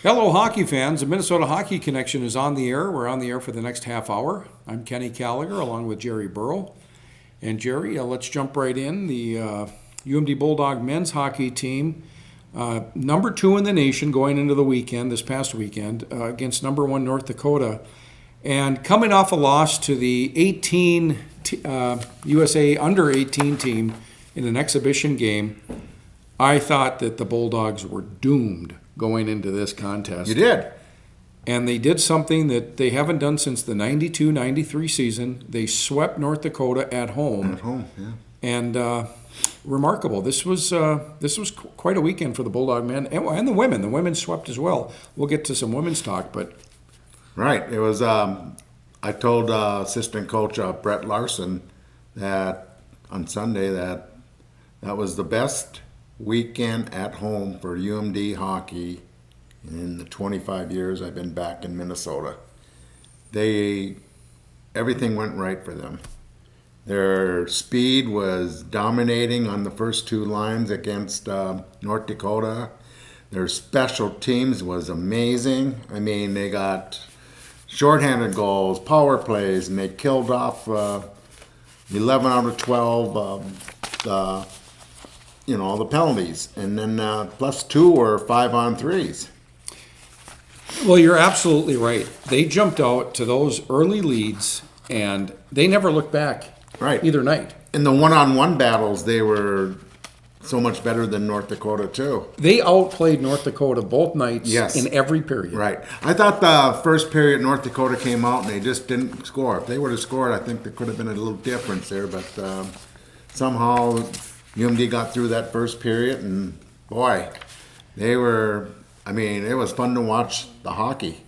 Hello, hockey fans. The Minnesota Hockey Connection is on the air. We're on the air for the next half hour. I'm Kenny Gallagher along with Jerry Burrow. And Jerry, let's jump right in. The UMD Bulldog men's hockey team, number 2 in the nation going into the weekend, this past weekend, against number 1 North Dakota. And coming off a loss to the USA under 18 team in an exhibition game, I thought that the Bulldogs were doomed going into this contest. You did. And they did something that they haven't done since the 92-93 season. They swept North Dakota at home. At home, yeah. And remarkable. This was quite a weekend for the Bulldog men and the women. The women swept as well. We'll get to some women's talk, but right. It was. I told assistant coach Brett Larson that on Sunday that was the best weekend at home for UMD hockey in the 25 years I've been back in Minnesota. Everything went right for them. Their speed was dominating on the first 2 lines against North Dakota. Their special teams was amazing. I mean, they got shorthanded goals, power plays, and they killed off 11 out of 12 the penalties. And then plus 2 were 5-on-3s. well, you're absolutely right. They jumped out to those early leads, and they never looked back. Right. Either night. In the one-on-one battles, they were so much better than North Dakota, too. They outplayed North Dakota both nights Yes. in every period. Right. I thought the first period North Dakota came out and they just didn't score. If they would have scored, I think there could have been a little difference there. But somehow UMD got through that first period, and boy, it was fun to watch the hockey.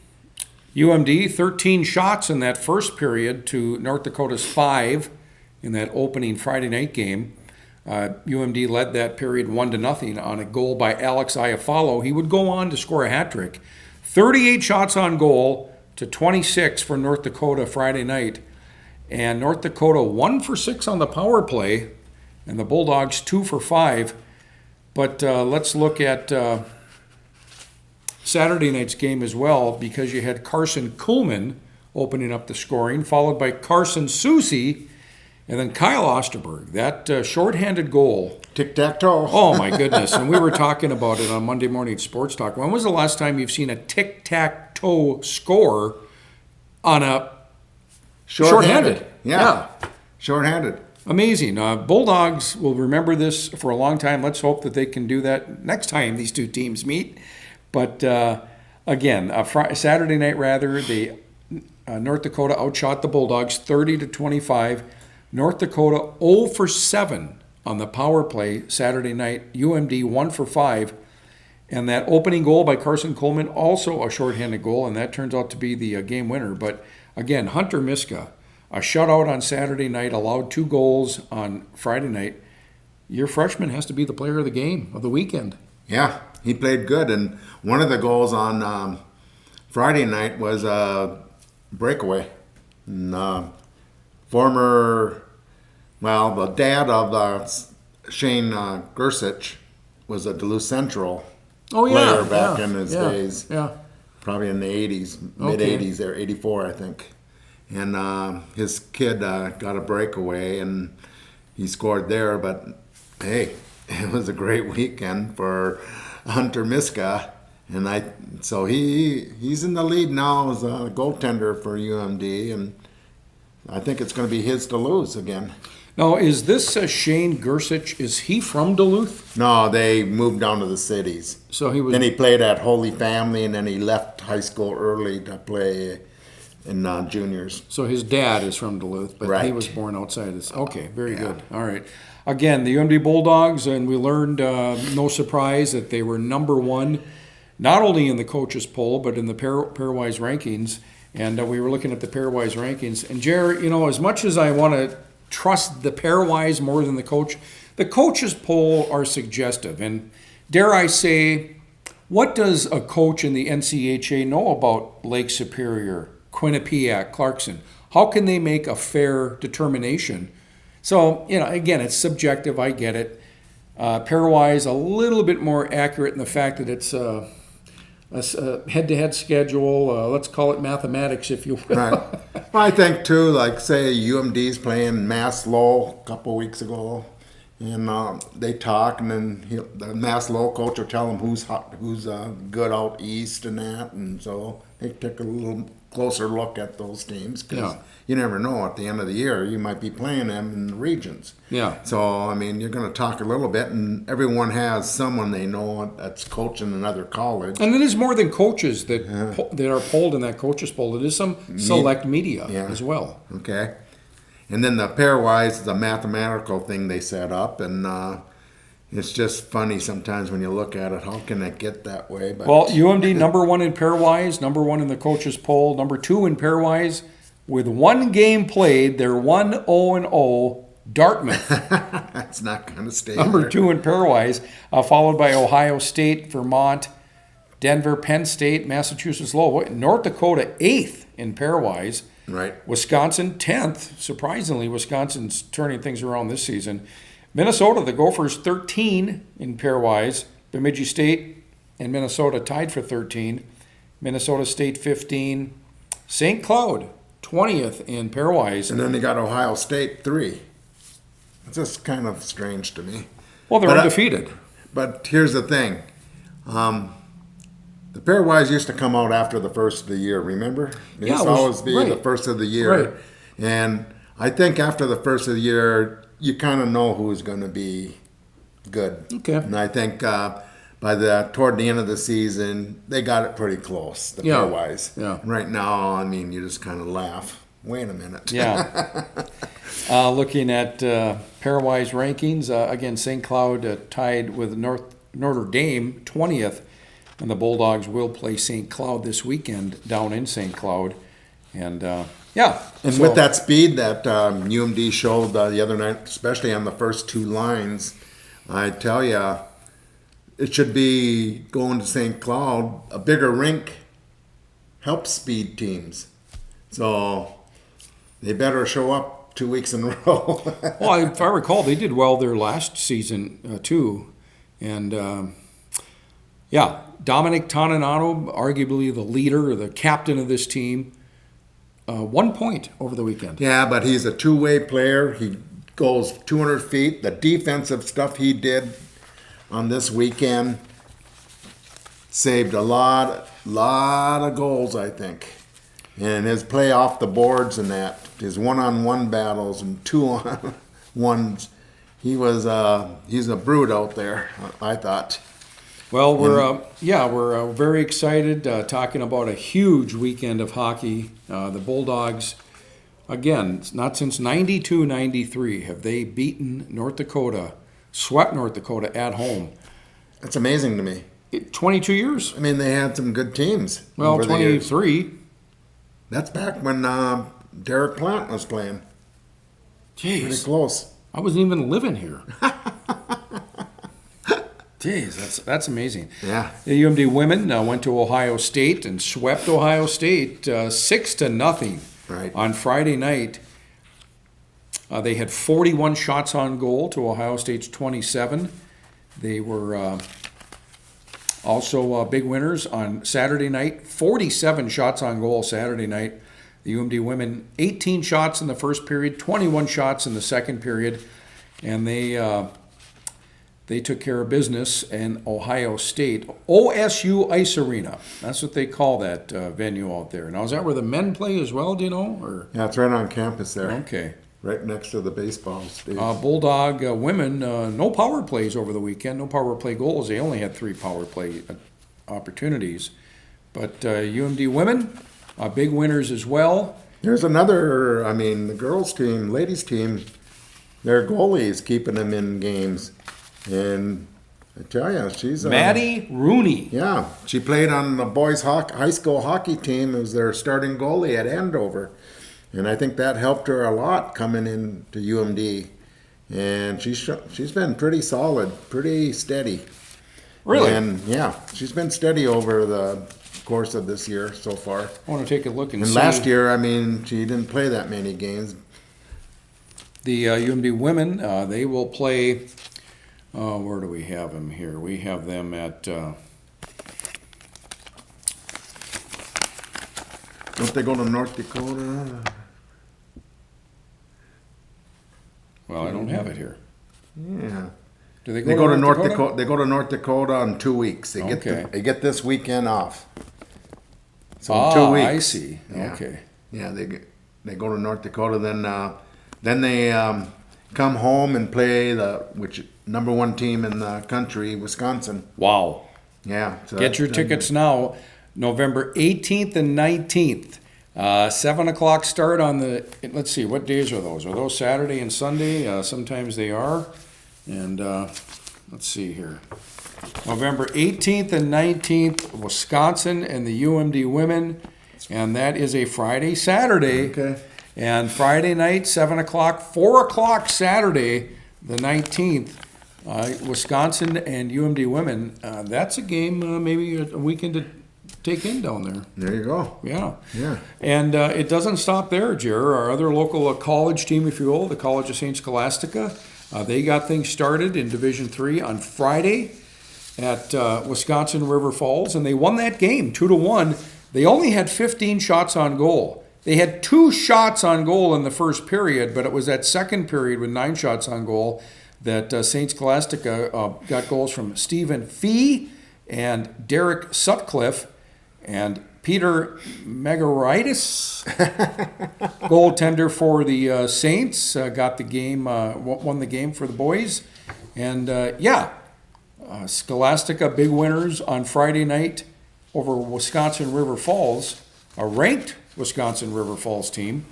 UMD, 13 shots in that first period to North Dakota's 5 in that opening Friday night game. UMD led that period 1-0 on a goal by Alex Iafallo. He would go on to score a hat trick. 38 shots on goal to 26 for North Dakota Friday night. And North Dakota 1 for 6 on the power play, and the Bulldogs 2 for 5. But let's look at Saturday night's game as well, because you had Carson Kuhlman opening up the scoring, followed by Carson Soucy, and then Kyle Osterberg. That shorthanded goal. Tic-tac-toe. Oh, my goodness. And we were talking about it on Monday Morning Sports Talk. When was the last time you've seen a tic-tac-toe score on a shorthanded? Yeah. Shorthanded. Amazing. Bulldogs will remember this for a long time. Let's hope that they can do that next time these two teams meet. But again, Saturday night North Dakota outshot the Bulldogs 30-25. North Dakota 0 for 7 on the power play Saturday night. UMD 1 for 5. And that opening goal by Carson Kuhlman, also a shorthanded goal, and that turns out to be the game winner. But again, Hunter Miska, a shutout on Saturday night, allowed 2 goals on Friday night. Your freshman has to be the player of the game, of the weekend. Yeah, he played good. And one of the goals on Friday night was a breakaway. And, the dad of Shane Gersich was a Duluth Central player back in his days. Yeah. Probably in the 80s, mid-80s there, 84, I think. And his kid got a breakaway, and he scored there. But, hey, it was a great weekend for Hunter Miska. And so he's in the lead now as a goaltender for UMD, and I think it's going to be his to lose again. Now, is this Shane Gersich, is he from Duluth? No, they moved down to the cities. So he was. Then he played at Holy Family, and then he left high school early to play in juniors. So his dad is from Duluth, but right. He was born outside this. Okay, very good. All right. Again, the UMD Bulldogs, and we learned, no surprise, that they were number 1, not only in the coaches poll, but in the pairwise rankings. And we were looking at the pairwise rankings. And Jared, as much as I want to trust the pairwise more than the coaches poll are suggestive. And dare I say, what does a coach in the NCHA know about Lake Superior, Quinnipiac, Clarkson? How can they make a fair determination? So, again, it's subjective. I get it. Pairwise, a little bit more accurate in the fact that it's a head-to-head schedule. Let's call it mathematics, if you will. Right. Well, I think too, like say UMD's playing Mass Low a couple weeks ago, and they talk, and then the Mass Low coach will tell them who's good out east and that, and so they take a little closer look at those teams because you never know at the end of the year you might be playing them in the regions. Yeah. So I mean, you're going to talk a little bit, and everyone has someone they know that's coaching another college. And it is more than coaches that are polled in that coaches poll. It is some select media as well. Okay. And then the pairwise is a mathematical thing they set up, and it's just funny sometimes when you look at it. How can it get that way? But Well, UMD number 1 in pairwise, number 1 in the coaches poll, number 2 in pairwise. With one game played, they're 1-0-0. Dartmouth, that's not going to stay number there. 2 in pairwise, followed by Ohio State, Vermont, Denver, Penn State, Massachusetts Lowell, North Dakota 8th in pairwise. Right. Wisconsin 10th. Surprisingly, Wisconsin's turning things around this season. Minnesota, the Gophers 13 in pairwise. Bemidji State and Minnesota tied for 13. Minnesota State 15. St. Cloud 20th in pairwise. And then they got Ohio State 3. It's just kind of strange to me. Well, they're But undefeated. But here's the thing. The pairwise used to come out after the first of the year, remember? It used to always be the first of the year. Right. And I think after the first of the year, you kind of know who's going to be good. Okay. And I think toward the end of the season, they got it pretty close, the pairwise. Yeah. Right now, I mean, you just kind of laugh. Wait a minute. Yeah. Looking at pairwise rankings, again, St. Cloud tied with Notre Dame 20th. And the Bulldogs will play St. Cloud this weekend down in St. Cloud. And, And with that speed that UMD showed the other night, especially on the first 2 lines, I tell you, it should be going to St. Cloud. A bigger rink helps speed teams. So they better show up 2 weeks in a row. Well, if I recall, they did well their last season, too. And, Dominic Toninato, arguably the leader or the captain of this team, 1 point over the weekend. Yeah, but he's a two-way player. He goes 200 feet. The defensive stuff he did on this weekend saved a lot of goals, I think. And his play off the boards and that, his one-on-one battles and 2-on-ones, he's a brute out there, I thought. Well, we're very excited talking about a huge weekend of hockey. The Bulldogs, again, not since 92-93 have they beaten North Dakota, swept North Dakota at home. That's amazing to me. 22 years. I mean, they had some good teams. Well, over the years. 23. That's back when Derek Plant was playing. Pretty Jeez, close. I wasn't even living here. Jeez, that's amazing. Yeah. The UMD women went to Ohio State and swept Ohio State 6-0 Right. on Friday night. They had 41 shots on goal to Ohio State's 27. They were also big winners on Saturday night. 47 shots on goal Saturday night. The UMD women, 18 shots in the first period, 21 shots in the second period, and they took care of business in Ohio State. OSU Ice Arena. That's what they call that venue out there. Now, is that where the men play as well, do you know? Or Yeah, it's right on campus there. okay. Right next to the baseball stage. Bulldog women, no power plays over the weekend, no power play goals. They only had 3 power play opportunities. But UMD women, big winners as well. There's another, the girls' team, ladies' team, their goalie is keeping them in games. And I tell you, she's Maddie Rooney. Yeah, she played on the boys' high school hockey team as their starting goalie at Andover. And I think that helped her a lot coming into UMD. And she's been pretty solid, pretty steady. Really? And yeah, she's been steady over the course of this year so far. I want to take a look and And see. last year, she didn't play that many games. The UMD women, they will play, where do we have them here? We have them at Don't they go to North Dakota? Well, I don't have it here. Yeah. Do they They go to North Dakota. They go to North Dakota in 2 weeks. They get Okay. they get this weekend off. So Ah, in 2 weeks. I see. Yeah. Okay. Yeah, they go to North Dakota. Then they come home and play the number 1 team in the country, Wisconsin. Wow. Yeah. So Get your tickets now. November 18th and 19th. 7 o'clock start on the, let's see, what days are those? Are those Saturday and Sunday? Sometimes they are. And let's see here. November 18th and 19th, Wisconsin and the UMD women. And that is a Friday, Saturday. Okay. And Friday night, 7 o'clock, 4 o'clock Saturday, the 19th. Wisconsin and UMD women. That's a game, maybe a weekend to take in down there. There you go. Yeah. Yeah. And it doesn't stop there, Jer. Our other local college team, if you will, the College of St. Scholastica, they got things started in Division III on Friday at Wisconsin River Falls, and they won that game 2-1. They only had 15 shots on goal. They had 2 shots on goal in the first period, but it was that second period with 9 shots on goal that St. Scholastica got goals from Stephen Fee and Derek Sutcliffe and Peter Megaritis, goaltender for the Saints, got the game, won the game for the boys. And Scholastica big winners on Friday night over Wisconsin River Falls, a ranked Wisconsin River Falls team.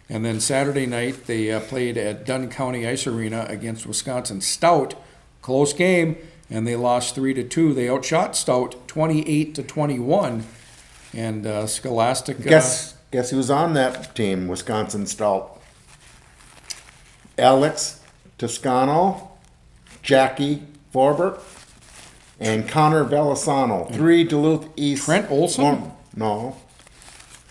And then Saturday night, they played at Dunn County Ice Arena against Wisconsin Stout. Close game, and they lost 3-2. They outshot Stout 28-21. And Scholastica... Guess who's on that team, Wisconsin Stout? Alex Toscano, Jackie Forbert, and Connor Velasano. 3 Duluth East. Trent Olson? No.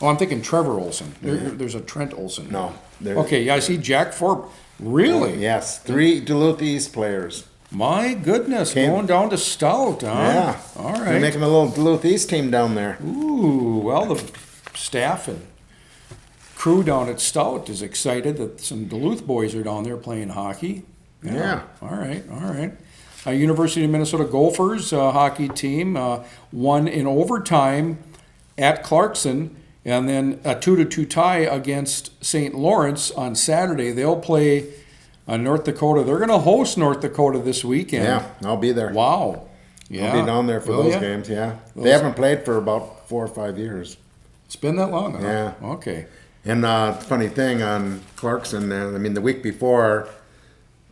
Oh, I'm thinking Trevor Olson. There's a Trent Olson. No. Okay, yeah, I see Jack Forbert. Really? Yes, 3 Duluth East players. My goodness, going down to Stout, huh? Yeah. All They're right. making a little Duluth East team down there. Ooh, well, the staff and crew down at Stout is excited that some Duluth boys are down there playing hockey. Yeah. All right. University of Minnesota Gophers hockey team won in overtime at Clarkson, and then a 2-2 tie against St. Lawrence on Saturday. They'll play North Dakota. They're going to host North Dakota this weekend. Yeah, I'll be there. Wow. Yeah. I'll be down there for Will those ya? games, yeah. They haven't played for about 4 or 5 years. It's been that long, huh? Yeah. Okay. And funny thing on Clarkson, the week before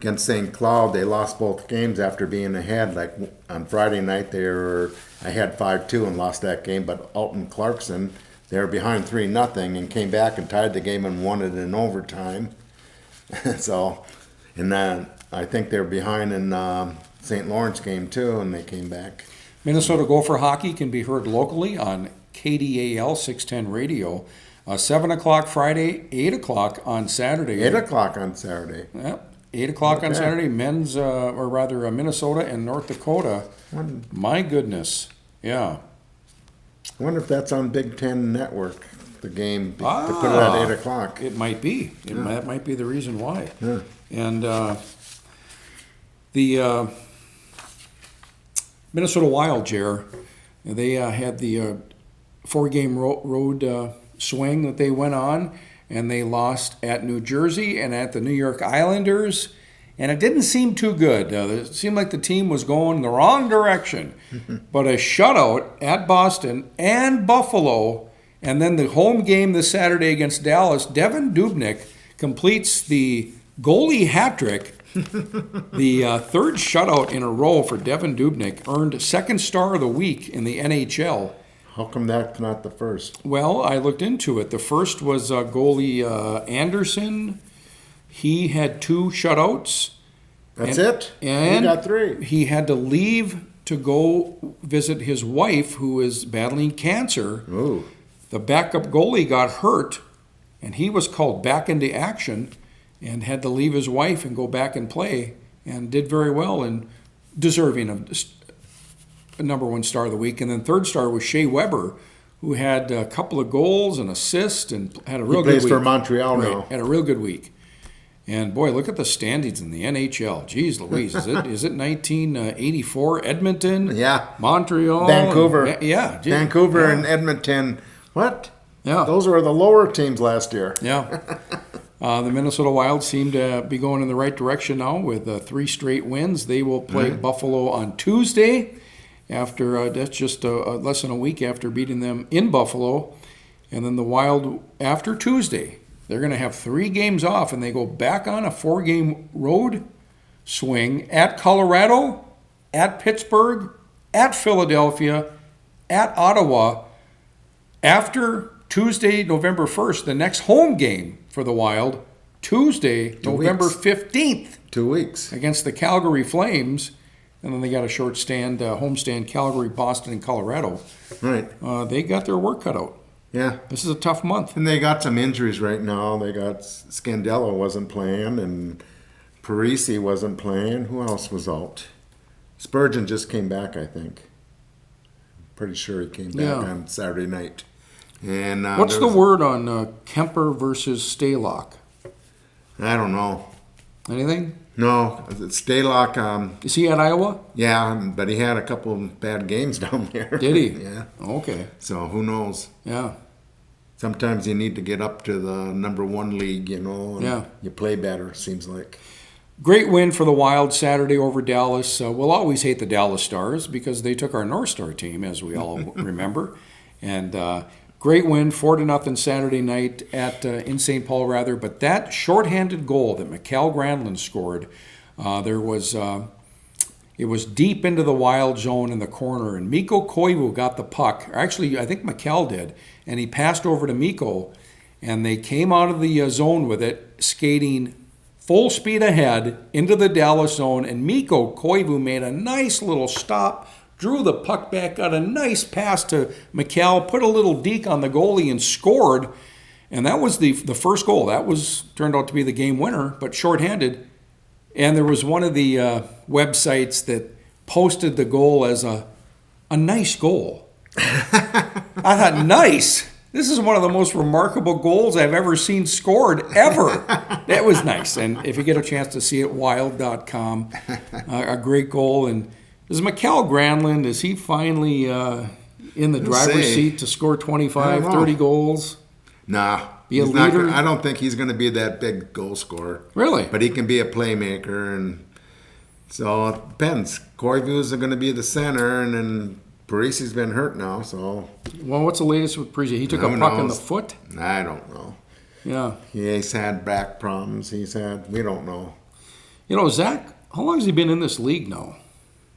against St. Cloud, they lost both games after being ahead. Like on Friday night, they were ahead 5-2 and lost that game. But out in Clarkson, they were behind 3-0 and came back and tied the game and won it in overtime. So, and then I think they were behind in St. Lawrence game too, and they came back. Minnesota Gopher hockey can be heard locally on KDAL 610 radio. 7 o'clock Friday, 8 o'clock on Saturday. 8 o'clock on Saturday. Yep. 8 o'clock on Saturday, men's, or rather Minnesota and North Dakota. My goodness. Yeah. I wonder if that's on Big Ten Network, the game. They put it at 8 o'clock. It might be. That might be the reason why. Yeah. And the Minnesota Wild, Jer, they had the 4-game road swing that they went on, and they lost at New Jersey and at the New York Islanders, and it didn't seem too good. It seemed like the team was going the wrong direction. But a shutout at Boston and Buffalo, and then the home game this Saturday against Dallas, Devin Dubnyk completes the goalie hat trick. The third shutout in a row for Devin Dubnyk, earned second star of the week in the NHL. How come that's not the first? Well, I looked into it. The first was goalie Anderson. He had 2 shutouts. That's it? And he got 3. he had to leave to go visit his wife, who is battling cancer. Ooh. The backup goalie got hurt, and he was called back into action and had to leave his wife and go back and play, and did very well and deserving of number 1 star of the week. And then third star was Shea Weber, who had a couple of goals and assists and had a real He good plays week. for Montreal Right, now. had a real good week. And boy, look at the standings in the NHL. Jeez Louise, is it 1984? Edmonton, Yeah. Montreal, Vancouver. yeah, gee, Vancouver yeah. and Edmonton. What? Yeah. Those were the lower teams last year. Yeah. The Minnesota Wild seem to be going in the right direction now with 3 straight wins. They will play Buffalo on Tuesday. After that's just less than a week after beating them in Buffalo, and then the Wild after Tuesday. They're going to have 3 games off, and they go back on a 4-game road swing at Colorado, at Pittsburgh, at Philadelphia, at Ottawa. After Tuesday, November 1st, the next home game for the Wild, Tuesday, November 15th, 2 weeks. against the Calgary Flames. And then they got a short stand, homestand, Calgary, Boston, and Colorado. Right. They got their work cut out. Yeah. This is a tough month. And they got some injuries right now. They got Scandella wasn't playing, and Parisi wasn't playing. Who else was out? Spurgeon just came back, I think. Pretty sure he came back Yeah. on Saturday night. And What's the word on Kemper versus Stalock? I don't know. Anything? No, Stalock. Is he at Iowa? Yeah, but he had a couple of bad games down there. Did he? Yeah. Okay. So who knows? Yeah. Sometimes you need to get up to the number 1 league, and Yeah. you play better, seems like. Great win for the Wild Saturday over Dallas. We'll always hate the Dallas Stars because they took our North Star team, as we all remember. And great win, 4-0 Saturday night in St. Paul, rather. But that shorthanded goal that Mikael Granlund scored, it was deep into the Wild zone in the corner, and Mikko Koivu got the puck. Actually, I think Mikael did, and he passed over to Mikko, and they came out of the zone with it, skating full speed ahead into the Dallas zone, and Mikko Koivu made a nice little stop, drew the puck back, got a nice pass to Mikael, put a little deke on the goalie, and scored. And that was the first goal. That turned out to be the game winner, but shorthanded. And there was one of the websites that posted the goal as a nice goal. I thought, nice. This is one of the most remarkable goals I've ever seen scored, ever. That was nice. And if you get a chance to see it, wild.com, a great goal. And is Mikael Granlund, is he finally in the driver's seat to score 25, 30 goals? Nah. Be a he's not leader? I don't think he's going to be that big goal scorer. Really? But he can be a playmaker. And so it depends. Koivu's going to be the center, and then Parisi's been hurt now, so Well, what's the latest with Parisi? He took a Who puck in the knows? foot? I don't know. Yeah. He's had back problems. We don't know. You know, Zach, how long has he been in this league now?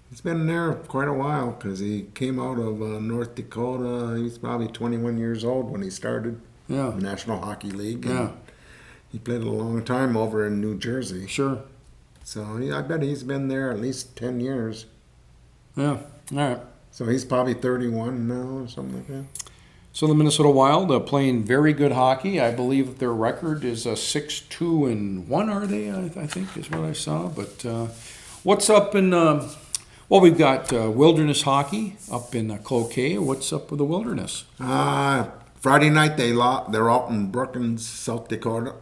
He's been there quite a while because he came out of North Dakota. He's probably 21 years old when he started Yeah. the National Hockey League. And Yeah. he played a long time over in New Jersey. Sure. So I bet he's been there at least 10 years. Yeah. All right. So he's probably 31 now or something like that. So the Minnesota Wild playing very good hockey. I believe that their record is 6-2-1, are they? I think is what I saw. But what's up in... well, we've got Wilderness Hockey up in Cloquet. What's up with the Wilderness? Friday night they're out in Brookings, South Dakota,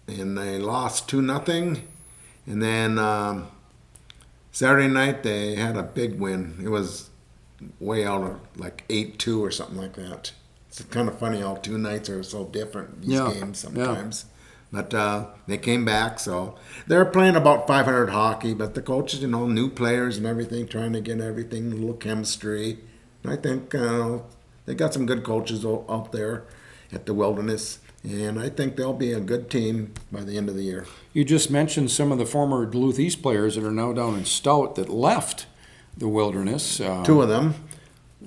and they lost 2-0. And then Saturday night they had a big win. It was way out of like 8-2 or something like that. It's kind of funny how 2 nights are so different, these games sometimes. Yeah. But they came back, so they're playing about 500 hockey, but the coaches, new players and everything, trying to get everything, a little chemistry. And I think they got some good coaches out there at the Wilderness, and I think they'll be a good team by the end of the year. You just mentioned some of the former Duluth East players that are now down in Stout that left the Wilderness. 2 of them.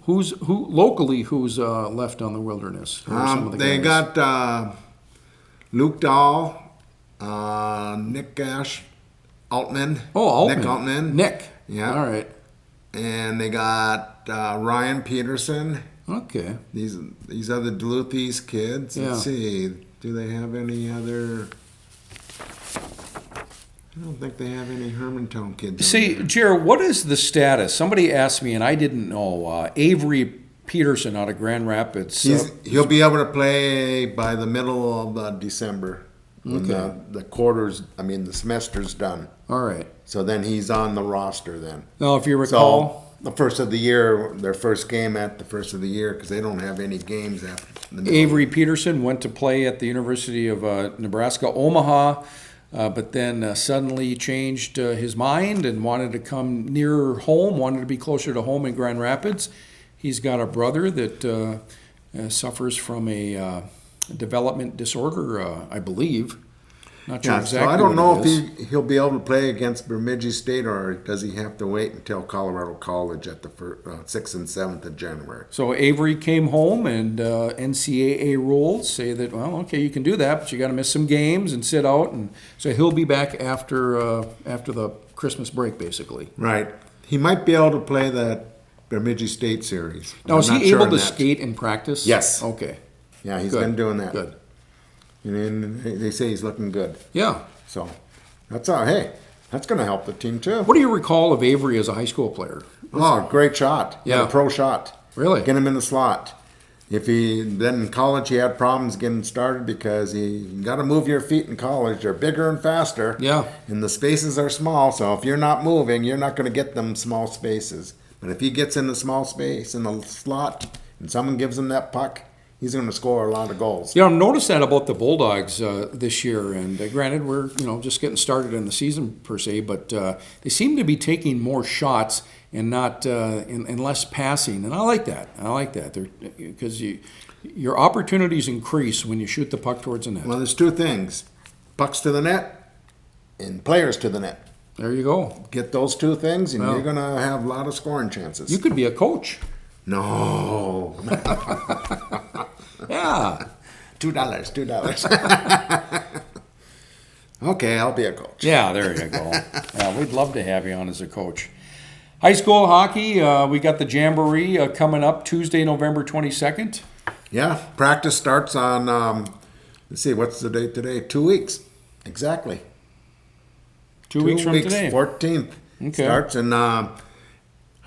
Who's left on the Wilderness? Who are some of the They guys? got Luke Dahl, Nick Altman. Oh, Altman. Nick Altman. Nick. Yeah. All right. And they got Ryan Peterson. Okay. These are the Duluth East kids. Yeah. Let's see. Do they have any other... I don't think they have any Hermantown kids. See, Jared, what is the status? Somebody asked me, and I didn't know. Avery Peterson out of Grand Rapids. He'll be able to play by the middle of December when the semester's done. All right. So then he's on the roster then. Now, if you recall, So the first of the year, their first game at the first of the year, because they don't have any games after the middle. Avery Peterson went to play at the University of Nebraska, Omaha, but then suddenly changed his mind and wanted to come nearer home, wanted to be closer to home in Grand Rapids. He's got a brother that suffers from a development disorder, I believe. Not sure Yeah, exactly. so I don't know what it is. if he'll be able to play against Bemidji State, or does he have to wait until Colorado College at the 6th and 7th of January? So Avery came home, and NCAA rules say that, well, okay, you can do that, but you got to miss some games and sit out, and so he'll be back after the Christmas break, basically. Right. He might be able to play that Bemidji State series. Now, I'm is not he sure able on to that. skate in practice? Yes. Okay. Yeah, he's Good. been doing that. Good. And they say he's looking good. Yeah. So that's hey, that's going to help the team too. What do you recall of Avery as a high school player? Oh, great shot. Yeah. A pro shot. Really? Get him in the slot. Then in college he had problems getting started because you got to move your feet in college. They're bigger and faster. Yeah. And the spaces are small, so if you're not moving, you're not going to get them small spaces. But if he gets in the small space in the slot and someone gives him that puck, he's going to score a lot of goals. Yeah, I've noticed that about the Bulldogs this year. And granted, we're just getting started in the season per se, but they seem to be taking more shots and not and less passing. And I like that. Because your opportunities increase when you shoot the puck towards the net. Well, there's two things: pucks to the net and players to the net. There you go. Get those two things, and Well, you're going to have a lot of scoring chances. You could be a coach. No. Yeah. $2. Okay, I'll be a coach. Yeah, there you go. Yeah, we'd love to have you on as a coach. High school hockey, we got the Jamboree coming up Tuesday, November 22nd. Yeah, practice starts on, let's see, what's the date today? 2 weeks. Exactly. 2 weeks from today. 14th Okay. starts, and I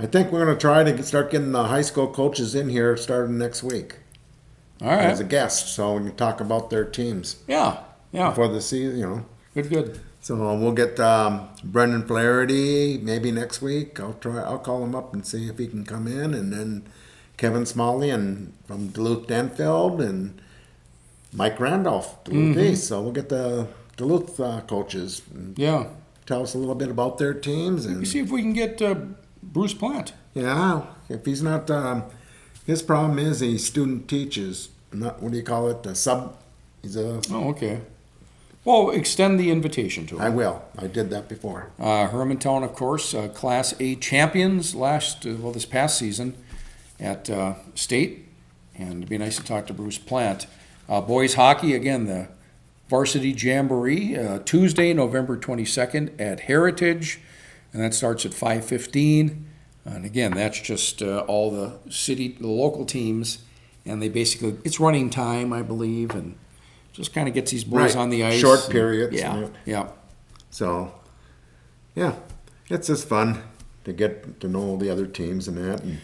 think we're going to try to start getting the high school coaches in here starting next week All right. as a guest, so we can talk about their teams Yeah. for the season, Good. So we'll get Brendan Flaherty maybe next week. I'll call him up and see if he can come in, and then Kevin Smalley and from Duluth Denfield, and Mike Randolph, Duluth East. So we'll get the Duluth coaches and Yeah. tell us a little bit about their teams. And Let me see if we can get Bruce Plant. yeah, if he's not, his problem is he student teaches. Not what do you call it? He's a. Oh, okay. Well, extend the invitation to him. I will. I did that before. Hermantown, of course, Class A champions this past season at state, and it'd be nice to talk to Bruce Plant. Boys hockey, again, the varsity jamboree, Tuesday, November 22nd at Heritage, and that starts at 5:15. And again, that's just all the local teams, and it's running time, I believe, and just kind of gets these boys Right. on the ice. Short periods. Yeah. So, yeah, it's just fun to get to know the other teams and that. And,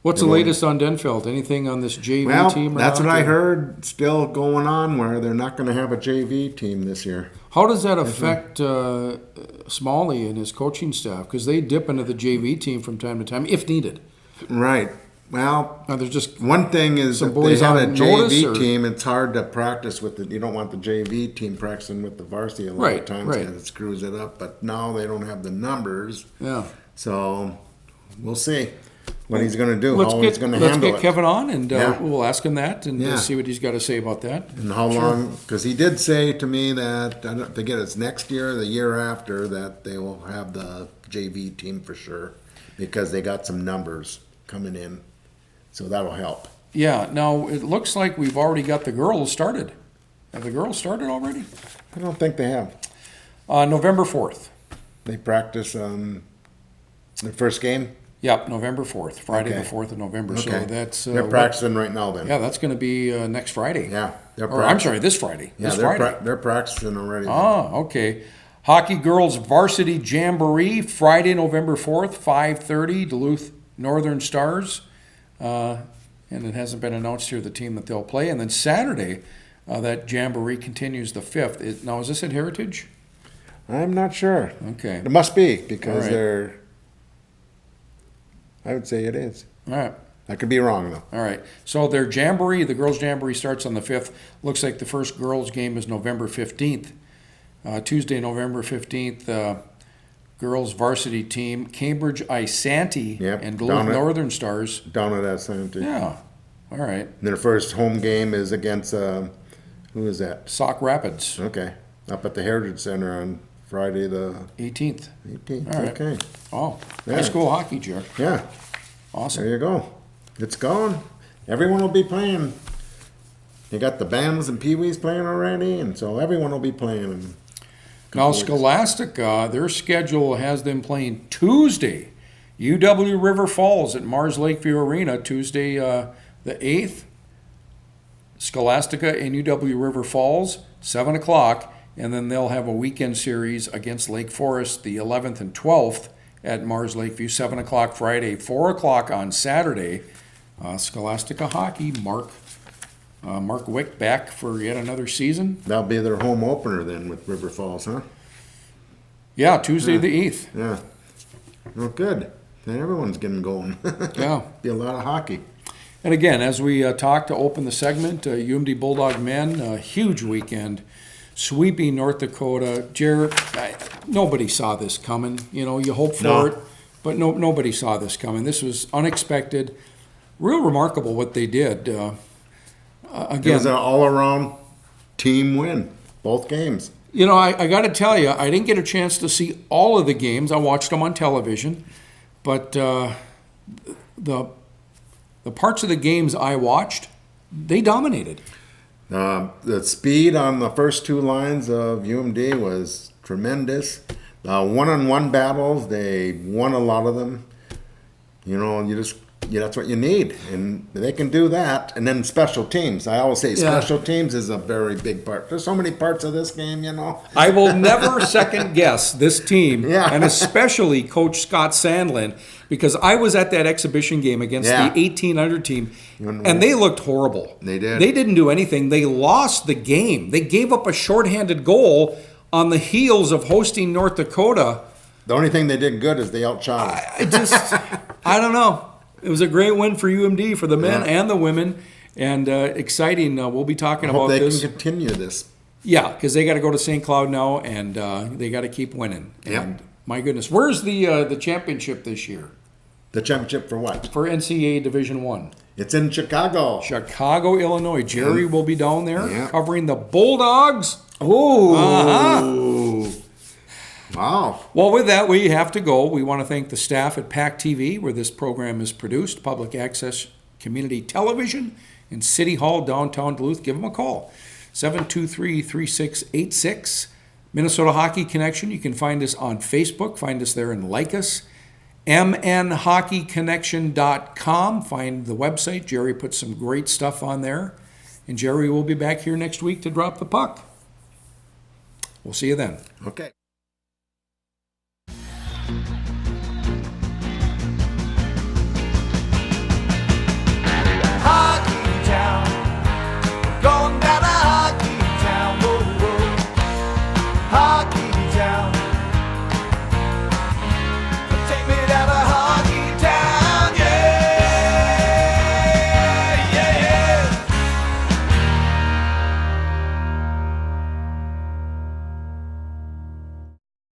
What's the latest on Denfeld? Anything on this JV well, team? that's what I heard still going on, where they're not going to have a JV team this year. How does that affect Smalley and his coaching staff? Because they dip into the JV team from time to time, if needed. Right. Well, Now, there's just one thing is Some if they boys have a on notice, JV or- team, it's hard to practice with it. You don't want the JV team practicing with the varsity a lot Right, of times right. because it screws it up. But now they don't have the numbers, yeah. so we'll see what he's going to do, Let's how he's going to let's handle get it. Kevin on, and Yeah. we'll ask him that and Yeah. see what he's got to say about that. And how long, because he did say to me that, I don't forget, it's next year or the year after, that they will have the JV team for sure, because they got some numbers coming in, so that'll help. Yeah. Now it looks like we've already got the girls started. Have the girls started already? I don't think they have. November 4th. They practice their first game? Yep, November 4th, Friday Okay. the 4th of November. So Okay. that's They're practicing right now then. Yeah, that's going to be next Friday. Yeah, they're Or I'm sorry, this Friday. Yeah, this they're, Friday. they're practicing already. Ah, okay. Hockey Girls Varsity Jamboree, Friday, November 4th, 5:30, Duluth Northern Stars. and it hasn't been announced here the team that they'll play. And then Saturday, that jamboree continues the 5th. Now, is this at Heritage? I'm not sure. Okay. It must be because All right. I would say it is. All right. I could be wrong though. All right. So their jamboree, the girls' jamboree starts on the 5th. Looks like the first girls' game is November 15th. Tuesday, November 15th, girls' varsity team, Cambridge Isanti Yep, and down Duluth at- Northern Stars. Down at that center. Yeah. All right. Their first home game is against who is that? Sauk Rapids, Okay, up at the Heritage Center on Friday the 18th. 18th. All right. Okay, Oh, Yeah. high school hockey, Jer. yeah, Awesome. there you go. It's going. Everyone will be playing. You got the bands and peewees playing already, and so everyone will be playing. And Now, Scholastica, their schedule has them playing Tuesday, UW River Falls at Mars Lakeview Arena, Tuesday the 8th. Scholastica and UW River Falls, 7 o'clock, and then they'll have a weekend series against Lake Forest the 11th and 12th at Mars Lakeview, 7 o'clock Friday, 4 o'clock on Saturday. Scholastica Hockey, Mark Wick back for yet another season. that'll be their home opener then with River Falls, huh? Yeah, Tuesday the 8th. Yeah. Well, good. Then everyone's getting going. Yeah. Be a lot of hockey. And again, as we talked to open the segment, UMD Bulldog men, a huge weekend, sweeping North Dakota. Jared, nobody saw this coming. You know, you hope for No. it, but nobody saw this coming. This was unexpected. Real remarkable what they did. It was Again, an all-around team win, both games. you know, I got to tell you, I didn't get a chance to see all of the games. I watched them on television, but the parts of the games I watched, they dominated. The speed on the first two lines of UMD was tremendous. One-on-one battles, they won a lot of them. You know, that's what you need, and they can do that. And then special teams. I always say special teams is a very big part. There's so many parts of this game, you know. I will never second guess this team, Yeah. and especially Coach Scott Sandlin, because I was at that exhibition game against Yeah. the 1800 team, and they looked horrible. They did. They didn't do anything. They lost the game. They gave up a shorthanded goal on the heels of hosting North Dakota. The only thing they did good is they outshot them. I don't know. It was a great win for UMD, for the men Yeah. and the women, and exciting. We'll be talking I hope about they this. can continue this. Yeah, because they got to go to St. Cloud now, and they got to keep winning. Yep. And my goodness, where's the championship this year The championship for what? for NCAA Division I? It's in Chicago. Chicago, Illinois. Jerry will be down there Yeah. covering the Bulldogs. Oh, Uh-huh. Wow. Well, with that, we have to go. We want to thank the staff at PACT-TV, where this program is produced, public access community television in City Hall, downtown Duluth. Give them a call, 723-3686. Minnesota Hockey Connection. You can find us on Facebook. Find us there and like us. mnhockeyconnection.com. Find the website. Jerry put some great stuff on there. And Jerry will be back here next week to drop the puck. We'll see you then. Okay.